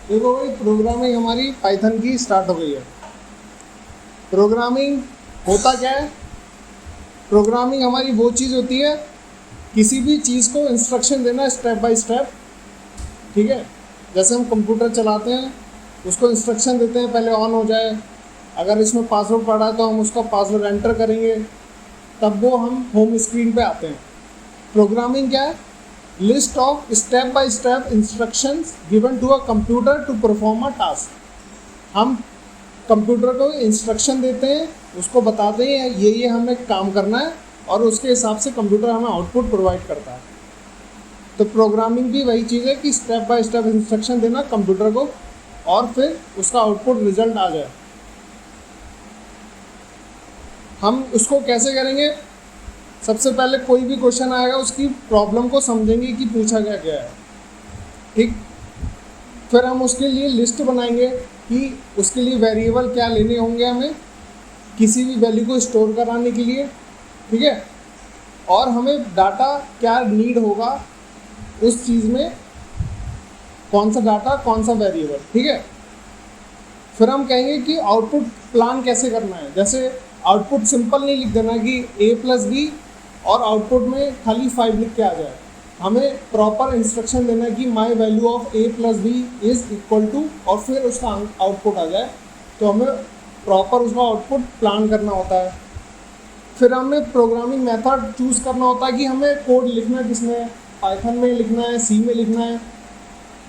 देखो भाई, प्रोग्रामिंग हमारी पाइथन की स्टार्ट हो गई है। प्रोग्रामिंग होता क्या है? प्रोग्रामिंग हमारी वो चीज़ होती है, किसी भी चीज़ को इंस्ट्रक्शन देना स्टेप बाय स्टेप। ठीक है, जैसे हम कंप्यूटर चलाते हैं, उसको इंस्ट्रक्शन देते हैं पहले ऑन हो जाए, अगर इसमें पासवर्ड पड़ा है तो हम उसका पासवर्ड एंटर करेंगे, तब वो हम होम स्क्रीन पे आते हैं। प्रोग्रामिंग क्या है? List of step by step instructions given to a computer to perform a task. हम कंप्यूटर को इंस्ट्रक्शन देते हैं, उसको बताते हैं ये हमें काम करना है, और उसके हिसाब से कंप्यूटर हमें आउटपुट प्रोवाइड करता है। तो प्रोग्रामिंग भी वही चीज़ है कि स्टेप बाय स्टेप इंस्ट्रक्शन देना कंप्यूटर को, और फिर उसका आउटपुट रिजल्ट आ जाए। हम उसको कैसे करेंगे? सबसे पहले कोई भी क्वेश्चन आएगा, उसकी प्रॉब्लम को समझेंगे कि पूछा गया क्या है। ठीक, फिर हम उसके लिए लिस्ट बनाएंगे कि उसके लिए वेरिएबल क्या लेने होंगे हमें किसी भी वैल्यू को स्टोर कराने के लिए। ठीक है, और हमें डाटा क्या नीड होगा उस चीज़ में, कौन सा डाटा कौन सा वेरिएबल। ठीक है, फिर हम कहेंगे कि आउटपुट प्लान कैसे करना है। जैसे आउटपुट सिंपल नहीं लिख देना कि a+b और आउटपुट में खाली 5 लिख के आ जाए। हमें प्रॉपर इंस्ट्रक्शन देना है कि my value of a+b is equal to, और फिर उसका आउटपुट आ जाए। तो हमें प्रॉपर उसका आउटपुट प्लान करना होता है। फिर हमें प्रोग्रामिंग मेथड चूज़ करना होता है कि हमें कोड लिखना किसमें है, पाइथन में लिखना है, सी में लिखना है।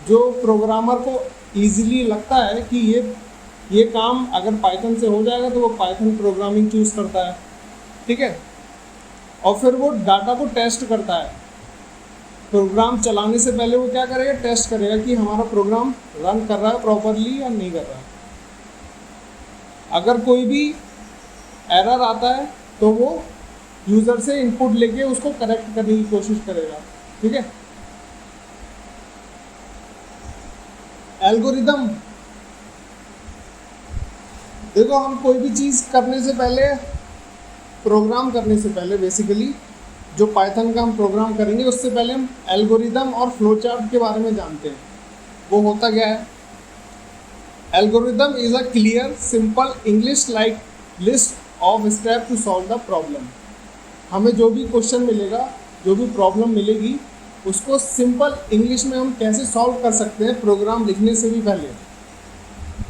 जो प्रोग्रामर को ईजिली लगता है कि ये काम अगर पाइथन से हो जाएगा तो वो पाइथन प्रोग्रामिंग चूज़ करता है। ठीक है, और फिर वो डाटा को टेस्ट करता है। प्रोग्राम चलाने से पहले वो क्या करेगा? टेस्ट करेगा कि हमारा प्रोग्राम रन कर रहा है प्रॉपरली या नहीं कर रहा है। अगर कोई भी एरर आता है तो वो यूज़र से इनपुट लेके उसको करेक्ट करने की कोशिश करेगा। ठीक है, एल्गोरिदम, देखो हम कोई भी चीज़ करने से पहले, प्रोग्राम करने से पहले, बेसिकली जो पाइथन का हम प्रोग्राम करेंगे उससे पहले हम एल्गोरिदम और फ्लो चार्ट के बारे में जानते हैं। वो होता क्या है? Algorithm is a clear simple English like list of step to solve the problem. हमें जो भी क्वेश्चन मिलेगा, जो भी प्रॉब्लम मिलेगी, उसको सिंपल इंग्लिश में हम कैसे सॉल्व कर सकते हैं प्रोग्राम लिखने से भी पहले।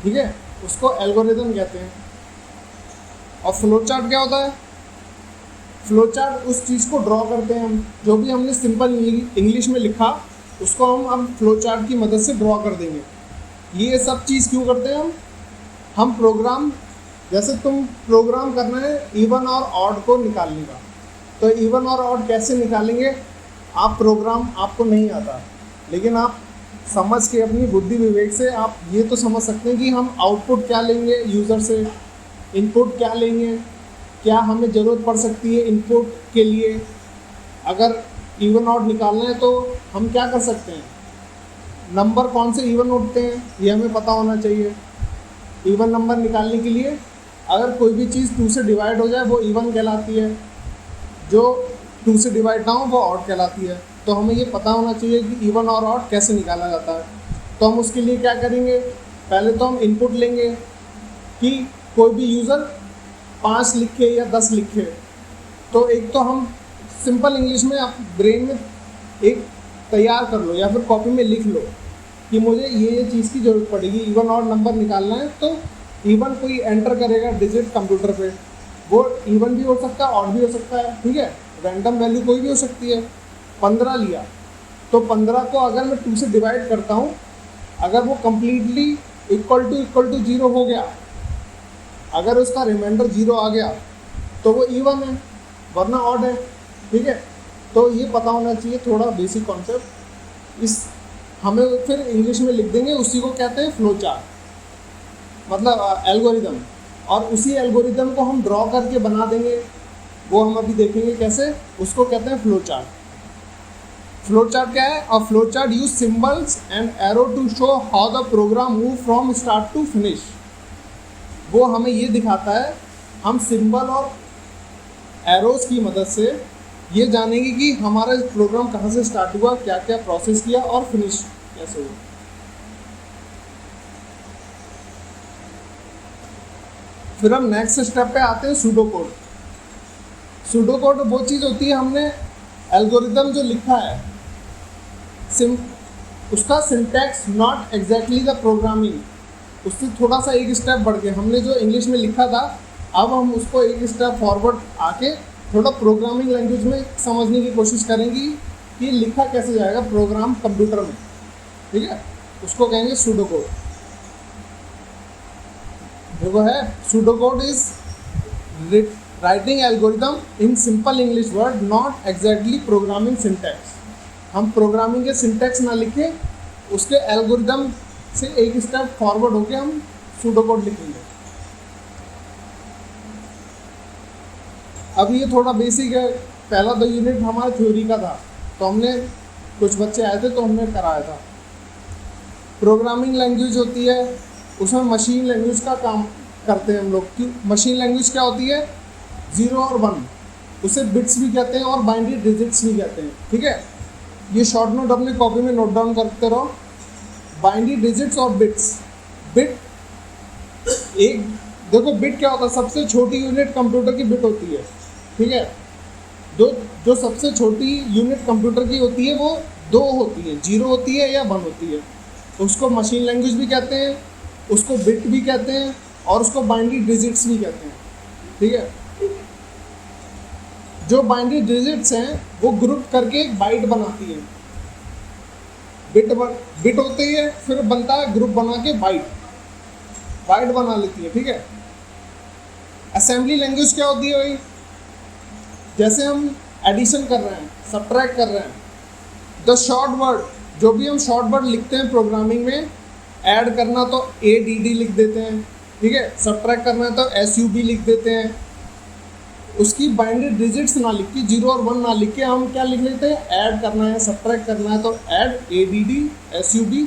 ठीक है, उसको एल्गोरिदम कहते हैं। और फ्लो चार्ट क्या होता है? फ्लो चार्ट उस चीज़ को ड्रॉ करते हैं हम, जो भी हमने सिंपल इंग्लिश में लिखा उसको हम फ्लो चार्ट की मदद से ड्रॉ कर देंगे। ये सब चीज़ क्यों करते हैं हम प्रोग्राम, जैसे तुम प्रोग्राम करना है इवन और ऑड को निकालने का, तो इवन और ऑड कैसे निकालेंगे? आप प्रोग्राम आपको नहीं आता, लेकिन आप समझ के अपनी बुद्धि विवेक से आप ये तो समझ सकते हैं कि हम आउटपुट क्या लेंगे यूज़र से, इनपुट क्या लेंगे, क्या हमें ज़रूरत पड़ सकती है इनपुट के लिए। अगर इवन ऑड निकालना है तो हम क्या कर सकते हैं? नंबर कौन से इवन उठते हैं ये हमें पता होना चाहिए। इवन नंबर निकालने के लिए अगर कोई भी चीज़ 2 से डिवाइड हो जाए वो इवन कहलाती है, जो 2 से डिवाइड ना हो वो ऑड कहलाती है। तो हमें ये पता होना चाहिए कि इवन और ऑड कैसे निकाला जाता है। तो हम उसके लिए क्या करेंगे? पहले तो हम इनपुट लेंगे कि कोई भी यूज़र 5 लिखे या 10 लिखे। तो एक तो हम सिंपल इंग्लिश में आप ब्रेन में एक तैयार कर लो या फिर कॉपी में लिख लो कि मुझे ये चीज़ की ज़रूरत पड़ेगी, इवन और नंबर निकालना है। तो इवन कोई एंटर करेगा डिजिट कंप्यूटर पे, वो इवन भी हो सकता है, ऑड भी हो सकता है। ठीक है, रैंडम वैल्यू कोई भी हो सकती है। 15 लिया तो 15 को अगर मैं 2 से डिवाइड करता हूँ, अगर वो कम्प्लीटली इक्वल टू 0 हो गया, अगर उसका रिमाइंडर 0 आ गया तो वो इवन है, वरना ऑड है। ठीक है, तो ये पता होना चाहिए थोड़ा बेसिक कॉन्सेप्ट। इस हमें फिर इंग्लिश में लिख देंगे, उसी को कहते हैं फ्लो चार्ट, मतलब एल्गोरिदम। और उसी एल्गोरिदम को हम ड्रॉ करके बना देंगे, वो हम अभी देखेंगे कैसे। उसको कहते हैं फ्लो चार्ट। फ्लो चार्ट क्या है? A flow chart use symbols and arrow to show how the program move from start to finish. वो हमें ये दिखाता है, हम सिंबल और एरोस की मदद से ये जानेंगे कि हमारा प्रोग्राम कहाँ से स्टार्ट हुआ, क्या क्या प्रोसेस किया और फिनिश कैसे हुआ। फिर हम नेक्स्ट स्टेप पे आते हैं सूडो कोड। सूडो कोड वो चीज़ होती है, हमने एल्गोरिदम जो लिखा है उसका syntax not exactly the programming, उससे थोड़ा सा एक स्टेप बढ़ के हमने जो इंग्लिश में लिखा था अब हम उसको एक स्टेप फॉरवर्ड आके थोड़ा प्रोग्रामिंग लैंग्वेज में समझने की कोशिश करेंगे कि लिखा कैसे जाएगा प्रोग्राम कंप्यूटर में, ठीक है। उसको कहेंगे सूडो कोड। देखो है pseudo code is writing algorithm in simple English word not exactly programming syntax. हम प्रोग्रामिंग के सिंटैक्स ना लिखें, उसके एल्गोरिदम से एक स्टेप फॉरवर्ड होके हम सूडो कोड लिखेंगे। अब ये थोड़ा बेसिक है, पहला 2 यूनिट हमारा थ्योरी का था, तो हमने कुछ बच्चे आए थे तो हमने कराया था। प्रोग्रामिंग लैंग्वेज होती है, उसमें मशीन लैंग्वेज का काम करते हैं हम लोग। कि मशीन लैंग्वेज क्या होती है, 0 और 1, उसे बिट्स भी कहते हैं और बाइनरी डिजिट्स भी कहते हैं, ठीक है। ये शॉर्ट नोट अपने कॉपी में नोट डाउन करते रहो। बाइनरी डिजिट्स और बिट्स। बिट एक देखो बिट क्या होता है, सबसे छोटी यूनिट कंप्यूटर की बिट होती है, ठीक है। जो सबसे छोटी यूनिट कंप्यूटर की होती है वो 2 होती है, 0 होती है या 1 होती है। उसको मशीन लैंग्वेज भी कहते हैं, उसको बिट भी कहते हैं और उसको बाइनरी डिजिट्स भी कहते हैं, ठीक है। जो बाइनरी डिजिट्स हैं वो ग्रुप करके एक बाइट बनाती है। बिट होती है, फिर बनता है ग्रुप बना के बाइट बना लेती है, ठीक है। असेंबली लैंग्वेज क्या होती है भाई, जैसे हम एडिशन कर रहे हैं, सब्ट्रैक्ट कर रहे हैं, द शॉर्ट वर्ड, जो भी हम शॉर्ट वर्ड लिखते हैं प्रोग्रामिंग में, ऐड करना तो ADD लिख देते हैं, ठीक है। सब्ट्रैक्ट करना है तो SUB लिख देते हैं। उसकी बाइनरी डिजिट्स ना लिख के, 0 और 1 ना लिख के हम क्या लिख लेते हैं, ऐड करना है सब्ट्रैक्ट करना है तो ऐड ADD SUB।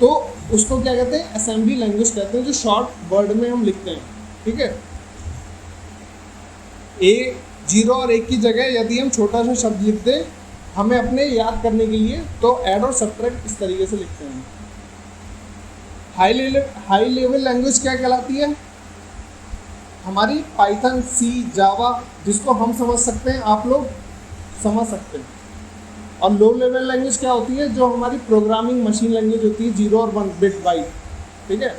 तो उसको क्या कहते हैं, असेंबली लैंग्वेज कहते हैं, जो शॉर्ट वर्ड में हम लिखते हैं, ठीक है। 0 और 1 की जगह यदि हम छोटा सा शब्द लिख दें हमें अपने याद करने के लिए, तो ऐड और सब्ट्रैक्ट इस तरीके से लिखते हैं। हाई लेवल लैंग्वेज क्या कहलाती है, हमारी पाइथन, C, जावा, जिसको हम समझ सकते हैं, आप लोग समझ सकते हैं। और लो लेवल लैंग्वेज क्या होती है, जो हमारी प्रोग्रामिंग मशीन लैंग्वेज होती है, 0 और 1 बिट बाइट, ठीक है।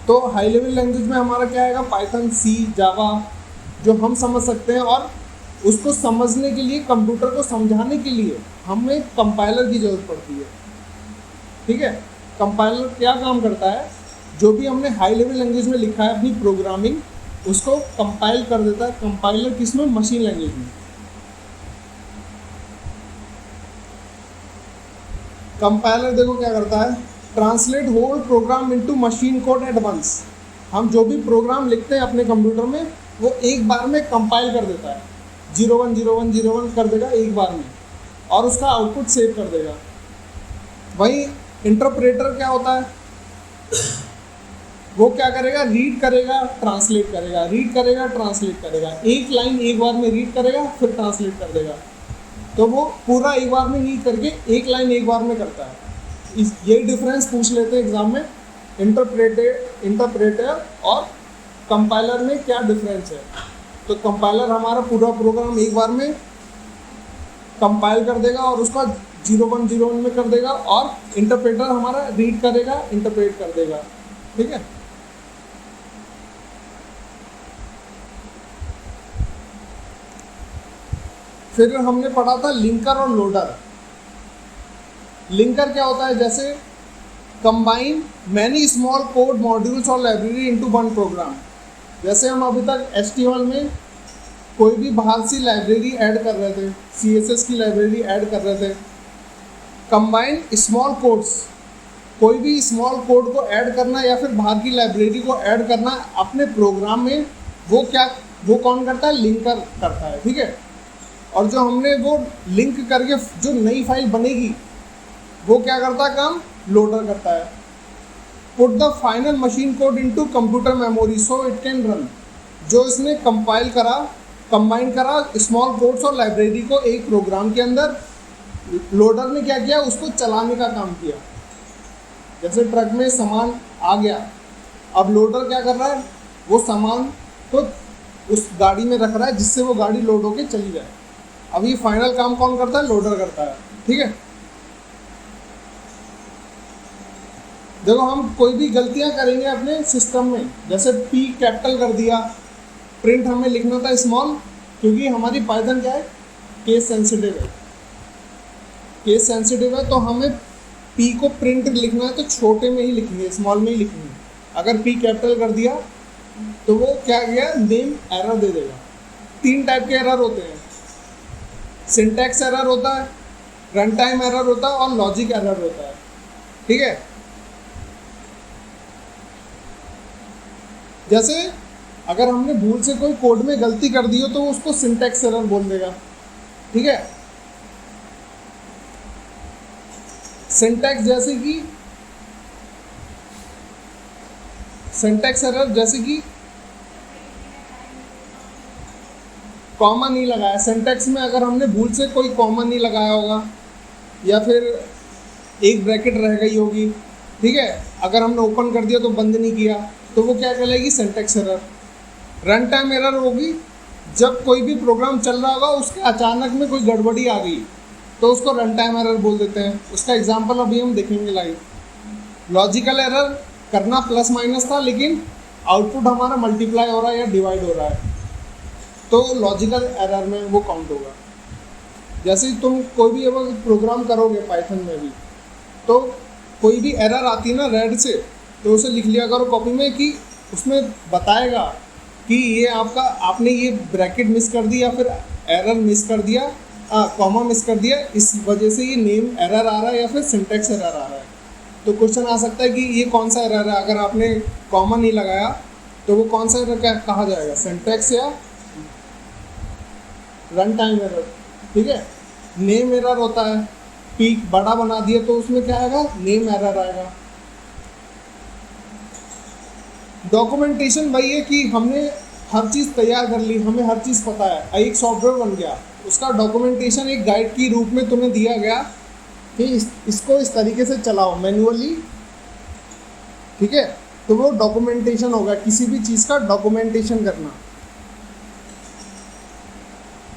तो हाई लेवल लैंग्वेज में हमारा क्या आएगा, पाइथन, C, जावा, जो हम समझ सकते हैं। और उसको समझने के लिए, कंप्यूटर को समझाने के लिए हमें कंपाइलर की ज़रूरत पड़ती है, ठीक है। कंपाइलर क्या काम करता है, जो भी हमने हाई लेवल लैंग्वेज में लिखा है अपनी प्रोग्रामिंग, उसको कंपाइल कर देता है। कंपाइलर किसमें, मशीन लैंग्वेज में। कंपाइलर देखो क्या करता है, translate whole program into machine code at once. हम जो भी प्रोग्राम लिखते हैं अपने कंप्यूटर में वो एक बार में कंपाइल कर देता है, 010101 कर देगा एक बार में, और उसका आउटपुट सेव कर देगा। वही इंटरप्रेटर क्या होता है, वो क्या करेगा, रीड करेगा ट्रांसलेट करेगा, रीड करेगा ट्रांसलेट करेगा। एक लाइन एक बार में रीड करेगा फिर ट्रांसलेट कर देगा। तो वो पूरा एक बार में रीड करके एक लाइन एक बार में करता है। यही डिफरेंस पूछ लेते हैं एग्जाम में, इंटरप्रेटर और कंपाइलर में क्या डिफरेंस है। तो कंपाइलर हमारा पूरा प्रोग्राम एक बार में कंपाइल कर देगा और उसका 0101 में कर देगा, और इंटरप्रेटर हमारा रीड करेगा, इंटरप्रेट कर देगा, ठीक है। फिर हमने पढ़ा था लिंकर और लोडर। लिंकर क्या होता है, जैसे combine many small code modules और लाइब्रेरी इनटू वन प्रोग्राम। जैसे हम अभी तक HTML में कोई भी बाहर सी लाइब्रेरी ऐड कर रहे थे, CSS की लाइब्रेरी ऐड कर रहे थे। कंबाइन स्मॉल कोड्स, कोई भी स्मॉल कोड को ऐड करना या फिर बाहर की लाइब्रेरी को ऐड करना अपने प्रोग्राम में, वो कौन करता है, लिंकर करता है, ठीक है। और जो हमने वो लिंक करके जो नई फाइल बनेगी वो क्या करता है काम, लोडर करता है। Put the final machine code into computer memory so it can run. जो इसने कंपाइल करा कंबाइन करा स्मॉल कोड्स और लाइब्रेरी को एक प्रोग्राम के अंदर। लोडर ने क्या किया, उसको चलाने का काम किया। जैसे ट्रक में सामान आ गया, अब लोडर क्या कर रहा है, वो सामान को उस गाड़ी में रख रहा है जिससे वो गाड़ी लोड होके चली जाए। अब ये फाइनल काम कौन करता है, लोडर करता है। ठीक है, देखो हम कोई भी गलतियां करेंगे अपने सिस्टम में, जैसे पी कैपिटल कर दिया, प्रिंट हमें लिखना था स्मॉल, क्योंकि हमारी पाइथन क्या है, केस सेंसिटिव है। केस सेंसिटिव है तो हमें पी को प्रिंट लिखना है तो छोटे में ही लिखेंगे, स्मॉल में ही लिखेंगे। अगर पी कैपिटल कर दिया तो वो क्या किया, नेम एरर दे देगा। 3 टाइप के एरर होते हैं, सिंटैक्स एरर होता है, रन टाइम एरर होता है और लॉजिक एरर होता है। ठीक है, जैसे अगर हमने भूल से कोई कोड में गलती कर दी हो तो उसको सिंटैक्स एरर बोल देगा। ठीक है, सिंटैक्स एरर जैसे कि कॉमा नहीं लगाया, सिंटैक्स में अगर हमने भूल से कोई कॉमा नहीं लगाया होगा या फिर एक ब्रैकेट रह गई होगी। ठीक है, अगर हमने ओपन कर दिया तो बंद नहीं किया तो वो क्या कहलाएगी, syntax error. Run time error होगी जब कोई भी प्रोग्राम चल रहा होगा उसके अचानक में कोई गड़बड़ी आ गई तो उसको रन टाइम एरर बोल देते हैं। उसका एग्जांपल अभी हम देखेंगे लाइव। लॉजिकल एरर करना प्लस माइनस था लेकिन आउटपुट हमारा मल्टीप्लाई हो रहा है या डिवाइड हो रहा है तो लॉजिकल एरर में वो काउंट होगा। जैसे तुम कोई भी अगर प्रोग्राम करोगे पाइथन में भी तो कोई भी एरर आती है ना रेड से, तो उसे लिख लिया करो कॉपी में कि उसमें बताएगा कि ये आपने ये ब्रैकेट मिस कर दी या फिर एरर मिस कर दिया, कॉमा मिस कर दिया, इस वजह से ये नेम एरर आ रहा है या फिर सिंटैक्स एरर आ रहा है। तो क्वेश्चन आ सकता है कि ये कौन सा एरर है, अगर आपने कॉमा नहीं लगाया तो वो कौन सा एरर कहा जाएगा, सिंटैक्स या रन टाइम एरर। ठीक है, नेम एरर होता है, पी बड़ा बना दिया तो उसमें क्या आएगा, नेम एरर आएगा। डॉक्यूमेंटेशन वही है कि हमने हर चीज़ तैयार कर ली, हमें हर चीज़ पता है, एक सॉफ्टवेयर बन गया, उसका डॉक्यूमेंटेशन एक गाइड की रूप में तुम्हें दिया गया कि इसको इस तरीके से चलाओ मैन्युअली। ठीक है, तो वो डॉक्यूमेंटेशन होगा, किसी भी चीज़ का डॉक्यूमेंटेशन करना,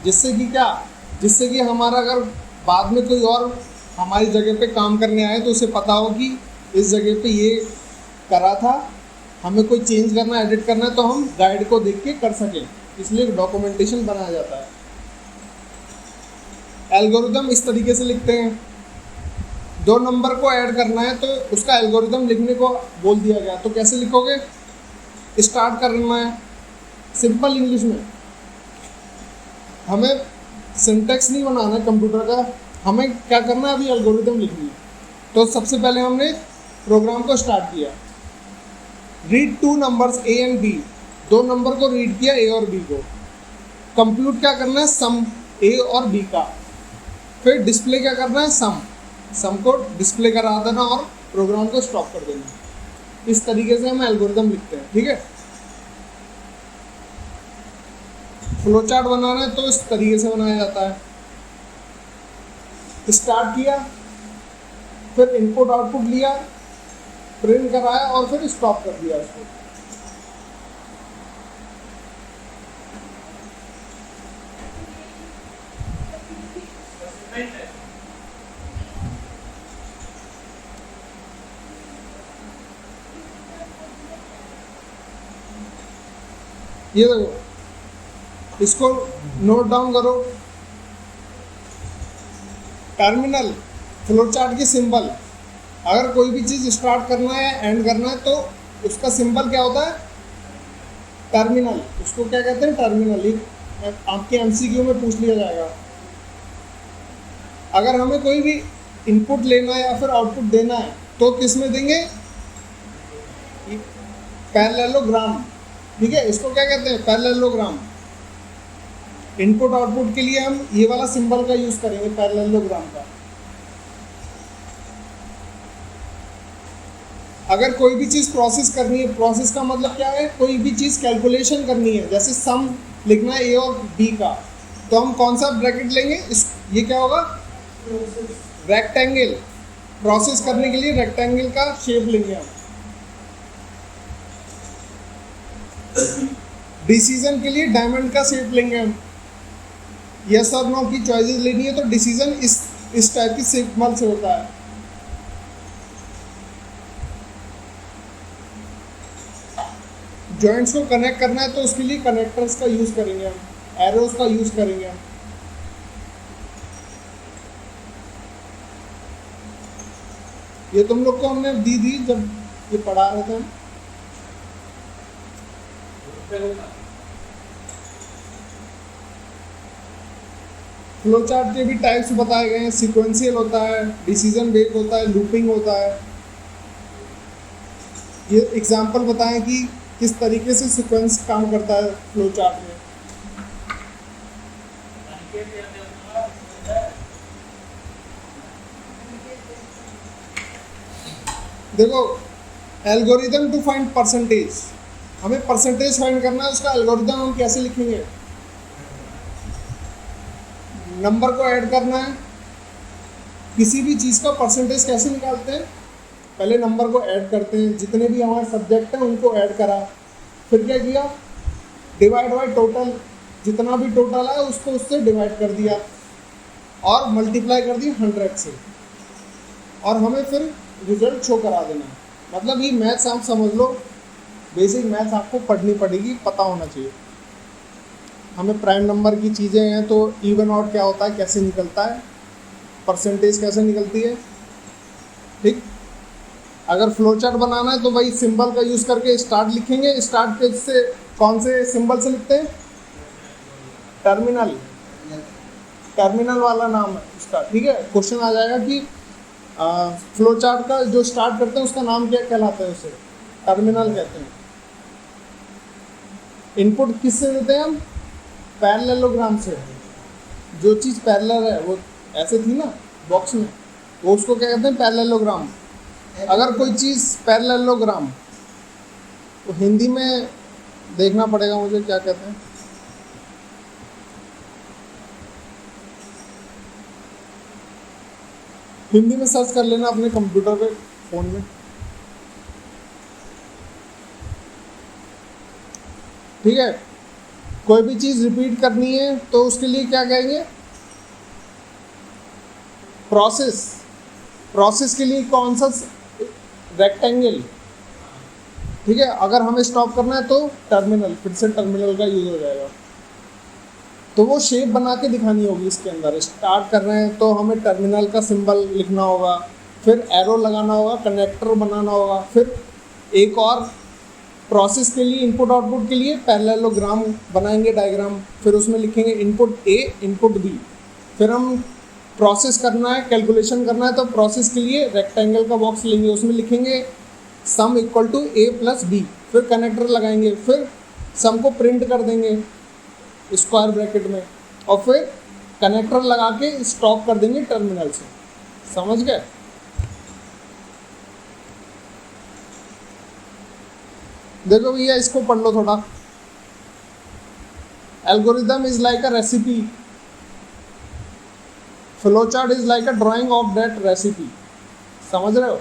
जिससे कि हमारा अगर बाद में कोई और हमारी जगह पे काम करने आए तो उसे पता हो कि इस जगह पे ये करा था, हमें कोई चेंज करना, एडिट करना है तो हम गाइड को देख के कर सकें, इसलिए डॉक्यूमेंटेशन बनाया जाता है। एल्गोरिदम इस तरीके से लिखते हैं, 2 नंबर को ऐड करना है तो उसका एल्गोरिदम लिखने को बोल दिया गया, तो कैसे लिखोगे, स्टार्ट करना है सिंपल इंग्लिश में। हमें सिंटैक्स नहीं बनाना है कंप्यूटर का, हमें क्या करना है, अभी एल्गोरिदम लिखनी है। तो सबसे पहले हमने प्रोग्राम को स्टार्ट किया, read 2 numbers A and B, 2 number को रीड किया ए और बी को। कंप्यूट क्या करना है, सम ए और बी का। फिर डिस्प्ले क्या करना है, सम को डिस्प्ले करा देना और प्रोग्राम को स्टॉप कर देना। इस तरीके से हम एल्गोरिदम लिखते हैं। ठीक है, फ्लो चार्ट बनाना है तो इस तरीके से बनाया जाता है, स्टार्ट किया, फिर इनपुट आउटपुट लिया, प्रिंट कराया और फिर स्टॉप कर दिया इसको। ये देखो, इसको नोट डाउन करो, टर्मिनल फ्लो चार्ट के सिंबल। अगर कोई भी चीज़ स्टार्ट करना है या एंड करना है तो उसका सिंबल क्या होता है, टर्मिनल। उसको क्या कहते हैं, टर्मिनल। ये आपके एमसीक्यू में पूछ लिया जाएगा। अगर हमें कोई भी इनपुट लेना है या फिर आउटपुट देना है तो किस में देंगे, पैरेललोग्राम। ठीक है, इसको क्या कहते हैं, पैरेललोग्राम। इनपुट आउटपुट के लिए हम ये वाला सिंबल का यूज़ करेंगे, पैरेललोग्राम का। अगर कोई भी चीज़ प्रोसेस करनी है, प्रोसेस का मतलब क्या है, कोई भी चीज़ कैलकुलेशन करनी है, जैसे सम लिखना है ए और बी का, तो हम कौन सा ब्रैकेट लेंगे, इस ये क्या होगा, रेक्टेंगल। प्रोसेस करने के लिए रेक्टेंगल का शेप लेंगे हम। डिसीजन के लिए डायमंड का शेप लेंगे हम। यस और नो की चॉइसेस लेनी है तो डिसीजन इस टाइप की सिंबल से होता है। जॉइंट्स को कनेक्ट करना है तो उसके लिए कनेक्टर्स का यूज करेंगे हम, एरोज का यूज करेंगे हम। ये तुम लोग को हमने दी थी जब ये पढ़ा रहे थे हम। फ्लो चार्ट के भी टाइप्स बताए गए हैं, सीक्वेंशियल होता है, डिसीजन बेस्ड होता है, लूपिंग होता है। ये एग्जांपल बताएं कि किस तरीके से सीक्वेंस काम करता है फ्लो चार्ट में। देखो, एल्गोरिदम टू फाइंड परसेंटेज, हमें परसेंटेज फाइंड करना है, उसका एल्गोरिदम हम कैसे लिखेंगे, नंबर को ऐड करना है। किसी भी चीज़ का परसेंटेज कैसे निकालते हैं, पहले नंबर को ऐड करते हैं, जितने भी हमारे सब्जेक्ट हैं उनको ऐड करा, फिर क्या किया, डिवाइड बाय टोटल, जितना भी टोटल है उसको उससे डिवाइड कर दिया और मल्टीप्लाई कर दी 100 से, और हमें फिर रिजल्ट शो करा देना। मतलब ये मैथ्स आप समझ लो, बेसिक मैथ्स आपको पढ़नी पड़ेगी, पता होना चाहिए। हमें प्राइम नंबर की चीज़ें हैं तो इवन आउट क्या होता है, कैसे निकलता है, परसेंटेज कैसे निकलती है, ठीक। अगर फ्लो चार्ट बनाना है तो भाई सिंबल का यूज़ करके स्टार्ट लिखेंगे। स्टार्ट पेज से कौन से सिंबल से लिखते हैं, टर्मिनल, टर्मिनल वाला नाम है उसका, ठीक है। क्वेश्चन आ जाएगा कि फ्लो चार्ट का जो स्टार्ट करते हैं उसका नाम क्या कहलाता है, उसे टर्मिनल कहते हैं। इनपुट किससे देते हैं हम, पैरेललोग्राम से। जो चीज़ पैरेलल है वो ऐसे थी ना बॉक्स में, वो उसको क्या कहते हैं, पैरेललोग्राम। अगर कोई चीज़ पैरेललोग्राम, तो हिंदी में देखना पड़ेगा मुझे क्या कहते हैं, हिंदी में सर्च कर लेना अपने कंप्यूटर पे, फ़ोन में, ठीक है। कोई भी चीज़ रिपीट करनी है तो उसके लिए क्या कहेंगे, प्रोसेस। प्रोसेस के लिए कौन सा, रेक्टेंगल, ठीक है। अगर हमें स्टॉप करना है तो टर्मिनल, फिर से टर्मिनल का यूज़ हो जाएगा। तो वो शेप बना के दिखानी होगी इसके अंदर। स्टार्ट कर रहे हैं तो हमें टर्मिनल का सिंबल लिखना होगा, फिर एरो लगाना होगा, कनेक्टर बनाना होगा, फिर एक और प्रोसेस के लिए, इनपुट आउटपुट के लिए पैरेललोग्राम बनाएंगे, डायग्राम, फिर उसमें लिखेंगे इनपुट ए, इनपुट बी। फिर हम प्रोसेस करना है, कैलकुलेशन करना है तो प्रोसेस के लिए रेक्टेंगल का बॉक्स लेंगे, उसमें लिखेंगे sum equal to A plus B, फिर कनेक्टर लगाएंगे, फिर सम को प्रिंट कर देंगे स्क्वायर ब्रैकेट में, और फिर कनेक्टर लगा के स्टॉप कर देंगे टर्मिनल से। समझ गए। देखो भैया, इसको पढ़ लो थोड़ा। Algorithm is like a recipe, flow chart is like a drying of that recipe. समझ रहे हो।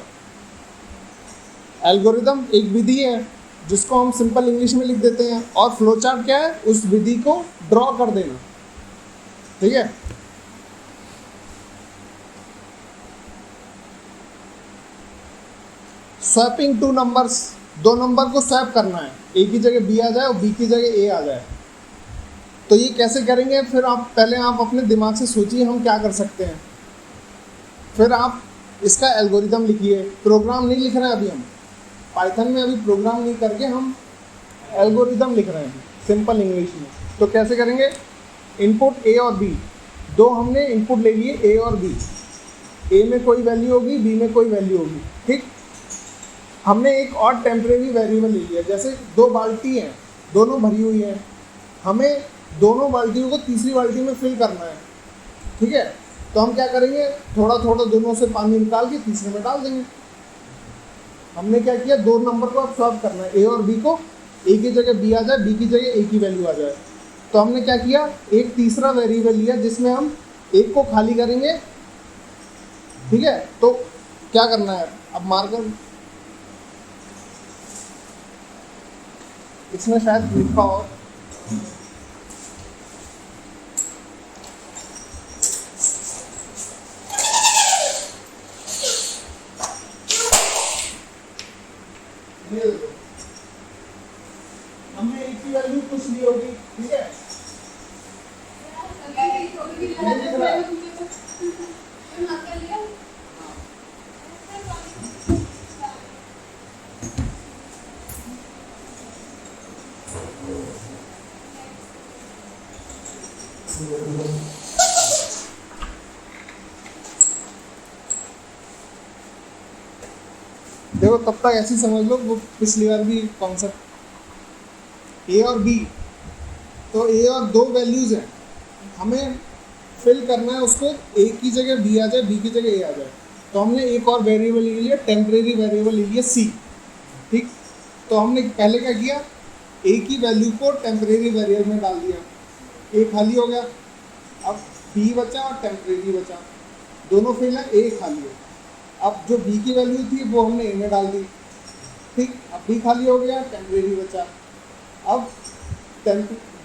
एल्गोरिदम एक विधि है जिसको हम सिंपल इंग्लिश में लिख देते हैं, और फ्लो चार्ट क्या है, उस विधि को ड्रॉ कर देना, ठीक है। स्वैपिंग टू नंबर्स, दो नंबर को स्वैप करना है, ए की जगह बी आ जाए और बी की जगह ए आ जाए। तो ये कैसे करेंगे, फिर आप पहले आप अपने दिमाग से सोचिए हम क्या कर सकते हैं, फिर आप इसका एल्गोरिदम लिखिए। प्रोग्राम नहीं लिख रहे हैं अभी हम, पाइथन में अभी प्रोग्राम नहीं करके हम एल्गोरिदम लिख रहे हैं सिंपल इंग्लिश में। तो कैसे करेंगे, इनपुट ए और बी, दो हमने इनपुट ले लिए ए और बी, ए में कोई वैल्यू होगी, बी में कोई वैल्यू होगी, ठीक। हमने एक और टेम्परेरी वेरिएबल ले लिया, जैसे दो बाल्टी हैं, दोनों भरी हुई हैं, हमें दोनों बाल्टियों को तीसरी बाल्टी में फिल करना है, ठीक है। तो हम क्या करेंगे, थोड़ा थोड़ा दोनों से पानी निकाल के तीसरे में डाल देंगे। हमने क्या किया, दो नंबर को अब सॉल्व करना है, ए और बी को, ए की जगह बी आ जाए, बी की जगह ए की वैल्यू आ जाए। तो हमने क्या किया, एक तीसरा वेरिएबल लिया जिसमें हम एक को खाली करेंगे, ठीक है। तो क्या करना है, अब मार्कर इसमें शायद लिखा हो, हमने एक की वैल्यू कुछ ली होगी, ठीक है। देखो तब तक ऐसे ही समझ लो, वो पिछली बार भी कॉन्सेप्ट ए और बी, तो ए और दो वैल्यूज हैं, हमें फिल करना है उसको, ए की जगह बी आ जाए, बी की जगह ए आ जाए। तो हमने एक और वेरिएबल ले लिया, टेम्परेरी वेरिएबल ले लिया सी, ठीक। तो हमने पहले क्या किया, ए की वैल्यू को टेम्परेरी वेरिएबल में डाल दिया, ए खाली हो गया, अब बी बचा और टेम्परेरी बचा, दोनों फिल है, ए खाली है। अब जो बी की वैल्यू थी वो हमने ए में डाल दी, ठीक। अब बी खाली हो गया, टेम्परेरी बचा। अब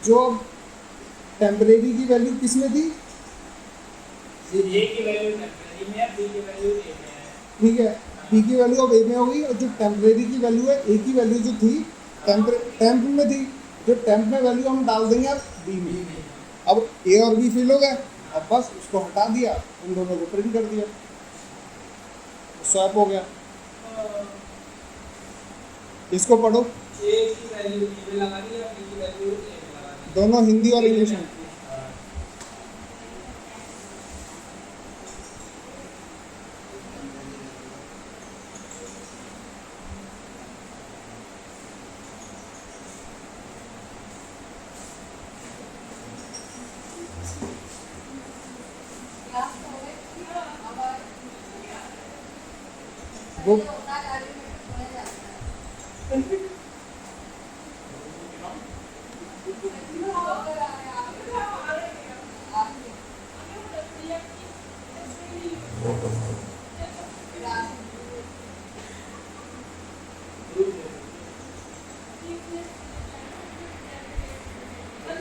जो टेम्परेरी की वैल्यू किस में थी, ए की वैल्यू टेम्परेरी में है, बी की वैल्यू ए में है, ठीक है। बी की वैल्यू अब ए में होगी, और जो टेम्परेरी की वैल्यू है, ए की वैल्यू जो थी टेम्प में थी, जो टेम्प में वैल्यू हम डाल देंगे अब बी में। अब ए और बी फिल हो गए, अब बस उसको हटा दिया, उन दोनों को प्रिंट कर दिया, स्वैप हो गया। इसको पढ़ो, ए की वैल्यू बी में लगा दी, बी की वैल्यू ए में लगा दी, दोनों हिंदी और इंग्लिश में। वो